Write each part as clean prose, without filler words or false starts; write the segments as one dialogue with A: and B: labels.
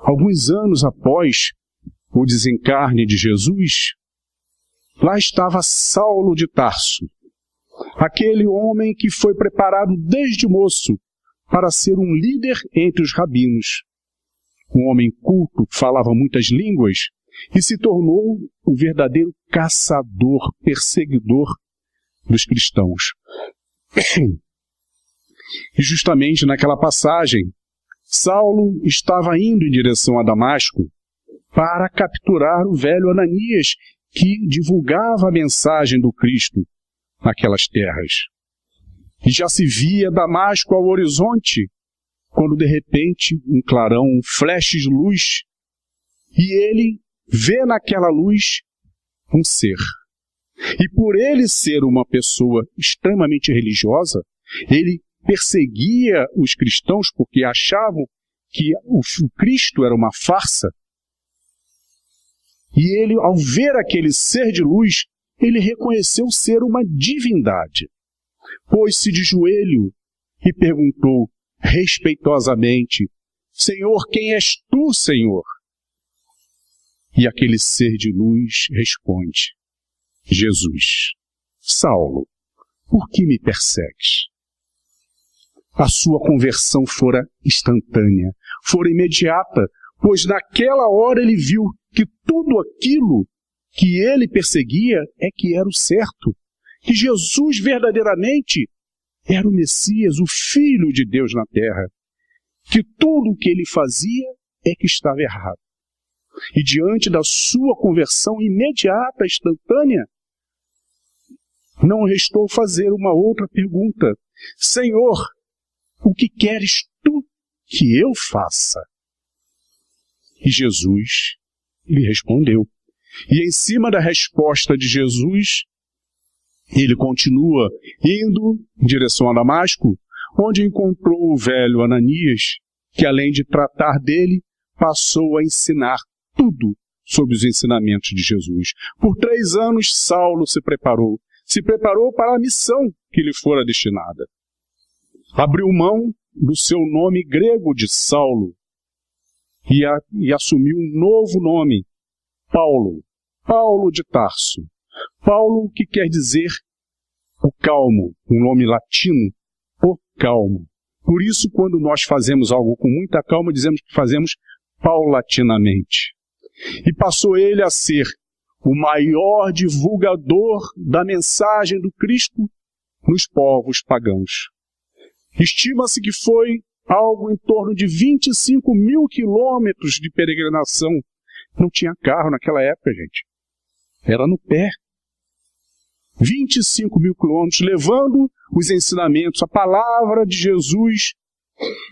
A: Alguns anos após o desencarne de Jesus, lá estava Saulo de Tarso, aquele homem que foi preparado desde moço para ser um líder entre os rabinos. Um homem culto, que falava muitas línguas e se tornou o verdadeiro caçador, perseguidor dos cristãos. E justamente naquela passagem, Saulo estava indo em direção a Damasco para capturar o velho Ananias, que divulgava a mensagem do Cristo naquelas terras. E já se via Damasco ao horizonte, quando de repente um clarão, um flash de luz, e ele vê naquela luz um ser. E por ele ser uma pessoa extremamente religiosa, ele perseguia os cristãos porque achavam que o Cristo era uma farsa. E ele, ao ver aquele ser de luz, ele reconheceu ser uma divindade. Pôs-se de joelho e perguntou respeitosamente: Senhor, quem és tu, Senhor? E aquele ser de luz responde: Jesus. Saulo, por que me persegues? A sua conversão fora instantânea, fora imediata, pois naquela hora ele viu que tudo aquilo que ele perseguia é que era o certo, que Jesus verdadeiramente era o Messias, o Filho de Deus na terra, que tudo o que ele fazia é que estava errado. E diante da sua conversão imediata, instantânea, não restou fazer uma outra pergunta: Senhor, o que queres tu que eu faça? E Jesus lhe respondeu. E em cima da resposta de Jesus, ele continua indo em direção a Damasco, onde encontrou o velho Ananias, que além de tratar dele, passou a ensinar tudo sobre os ensinamentos de Jesus. Por 3 anos, Saulo se preparou para a missão que lhe fora destinada. Abriu mão do seu nome grego de Saulo e assumiu um novo nome, Paulo de Tarso. Paulo, que quer dizer o calmo, um nome latino, o calmo. Por isso, quando nós fazemos algo com muita calma, dizemos que fazemos paulatinamente. E passou ele a ser o maior divulgador da mensagem do Cristo nos povos pagãos. Estima-se que foi algo em torno de 25 mil quilômetros de peregrinação. Não tinha carro naquela época, gente. Era no pé. 25 mil quilômetros, levando os ensinamentos, a palavra de Jesus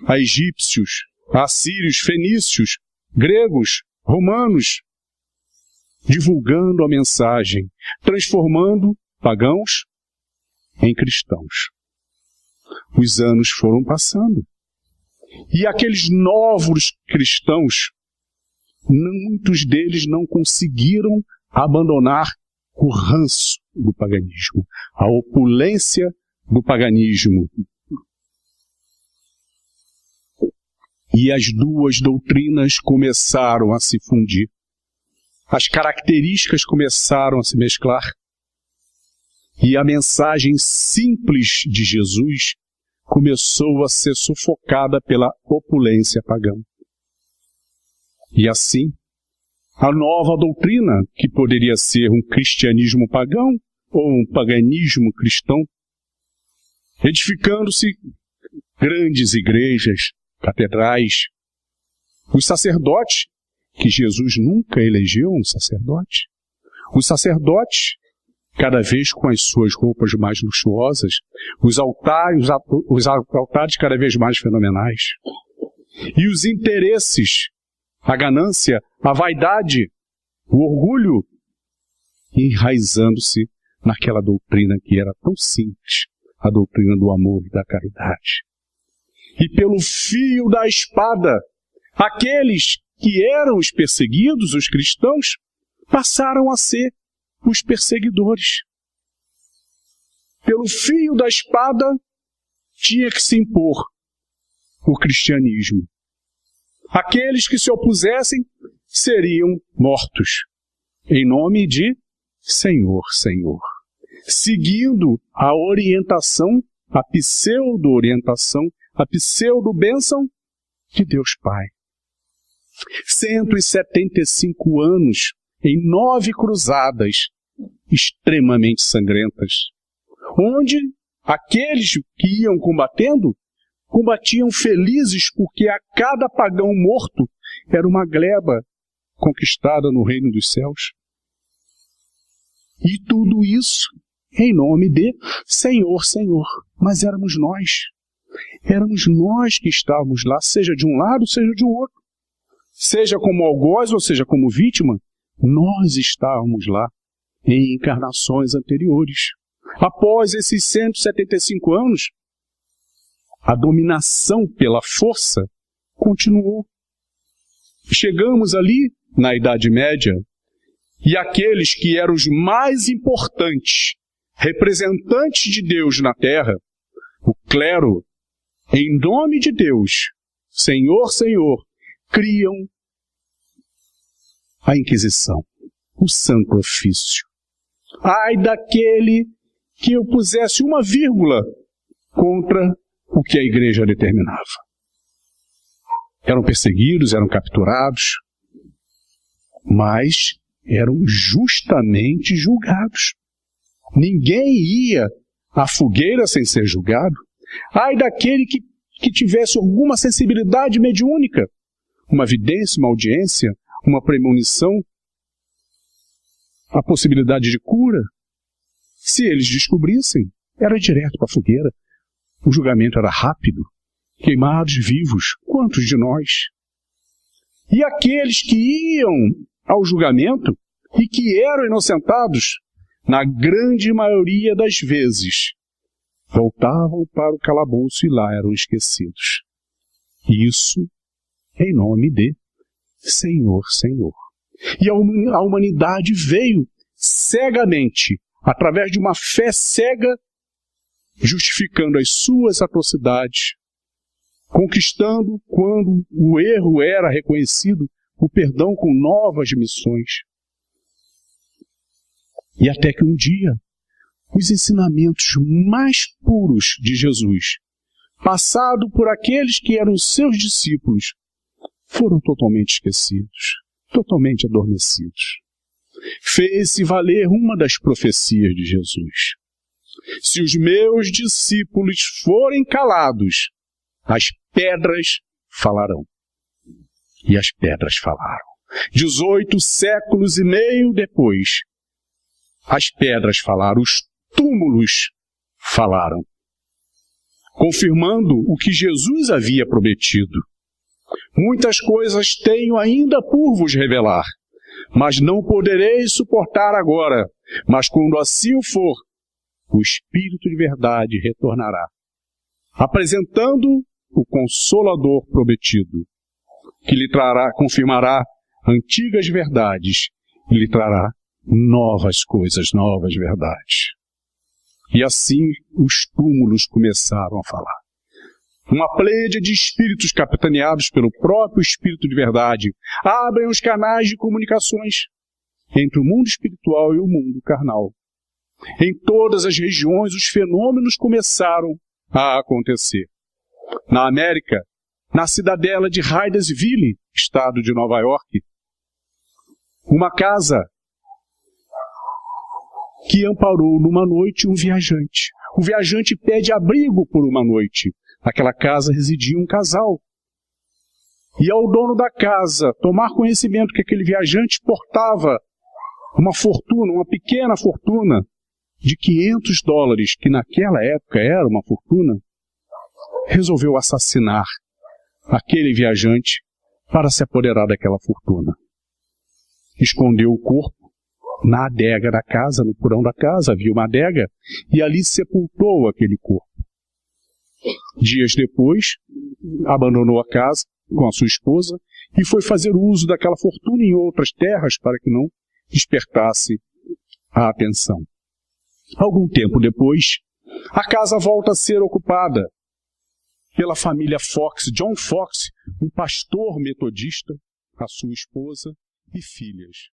A: a egípcios, a assírios, fenícios, gregos, romanos, divulgando a mensagem, transformando pagãos em cristãos. Os anos foram passando. E aqueles novos cristãos, muitos deles não conseguiram abandonar o ranço do paganismo, a opulência do paganismo. E as duas doutrinas começaram a se fundir. As características começaram a se mesclar. E a mensagem simples de Jesus começou a ser sufocada pela opulência pagã. E assim, a nova doutrina, que poderia ser um cristianismo pagão ou um paganismo cristão, edificando-se grandes igrejas, catedrais, os sacerdotes, que Jesus nunca elegeu um sacerdote, os sacerdotes, cada vez com as suas roupas mais luxuosas, os altares cada vez mais fenomenais, e os interesses, a ganância, a vaidade, o orgulho, enraizando-se naquela doutrina que era tão simples, a doutrina do amor e da caridade. E pelo fio da espada, aqueles que eram os perseguidos, os cristãos, passaram a ser os perseguidores. Pelo fio da espada, tinha que se impor o cristianismo. Aqueles que se opusessem seriam mortos, em nome de Senhor, Senhor, seguindo a orientação, a pseudo-orientação, a pseudo-bênção de Deus Pai. 175 anos em 9 cruzadas extremamente sangrentas, onde aqueles que iam combatendo, combatiam felizes porque a cada pagão morto era uma gleba conquistada no reino dos céus. E tudo isso em nome de Senhor, Senhor. Mas éramos nós. Éramos nós que estávamos lá, seja de um lado, seja de outro. Seja como algoz ou seja como vítima, nós estávamos lá em encarnações anteriores. Após esses 175 anos, a dominação pela força continuou. Chegamos ali na Idade Média e aqueles que eram os mais importantes representantes de Deus na Terra, o clero, em nome de Deus, Senhor, Senhor, criam a Inquisição, o Santo Ofício. Ai daquele que eu pusesse uma vírgula contra o que a igreja determinava. Eram perseguidos, eram capturados, mas eram justamente julgados. Ninguém ia à fogueira sem ser julgado. Ai daquele que tivesse alguma sensibilidade mediúnica, uma vidência, uma audiência, uma premonição, a possibilidade de cura. Se eles descobrissem, era direto para a fogueira. O julgamento era rápido, queimados vivos, quantos de nós? E aqueles que iam ao julgamento e que eram inocentados, na grande maioria das vezes, voltavam para o calabouço e lá eram esquecidos. Isso em nome de Senhor, Senhor. E a humanidade veio cegamente, através de uma fé cega, justificando as suas atrocidades, conquistando, quando o erro era reconhecido, o perdão com novas missões. E até que um dia, os ensinamentos mais puros de Jesus, passado por aqueles que eram seus discípulos, foram totalmente esquecidos, totalmente adormecidos. Fez-se valer uma das profecias de Jesus. Se os meus discípulos forem calados, as pedras falarão. E as pedras falaram. 18 séculos e meio depois, as pedras falaram, os túmulos falaram, confirmando o que Jesus havia prometido. Muitas coisas tenho ainda por vos revelar, mas não poderei suportar agora. Mas quando assim o for, o Espírito de verdade retornará, apresentando o Consolador prometido, que lhe confirmará antigas verdades e lhe trará novas coisas, novas verdades. E assim os túmulos começaram a falar. Uma pleiade de espíritos capitaneados pelo próprio Espírito de verdade abrem os canais de comunicações entre o mundo espiritual e o mundo carnal. Em todas as regiões os fenômenos começaram a acontecer. Na América, na cidadela de Hydesville, estado de Nova York, uma casa que amparou numa noite um viajante. O viajante pede abrigo por uma noite. Naquela casa residia um casal. E ao dono da casa tomar conhecimento que aquele viajante portava uma fortuna, uma pequena fortuna de $500, que naquela época era uma fortuna, resolveu assassinar aquele viajante para se apoderar daquela fortuna. Escondeu o corpo na adega da casa, no porão da casa, havia uma adega, e ali sepultou aquele corpo. Dias depois, abandonou a casa com a sua esposa e foi fazer uso daquela fortuna em outras terras para que não despertasse a atenção. Algum tempo depois, a casa volta a ser ocupada pela família Fox, John Fox, um pastor metodista, a sua esposa e filhas.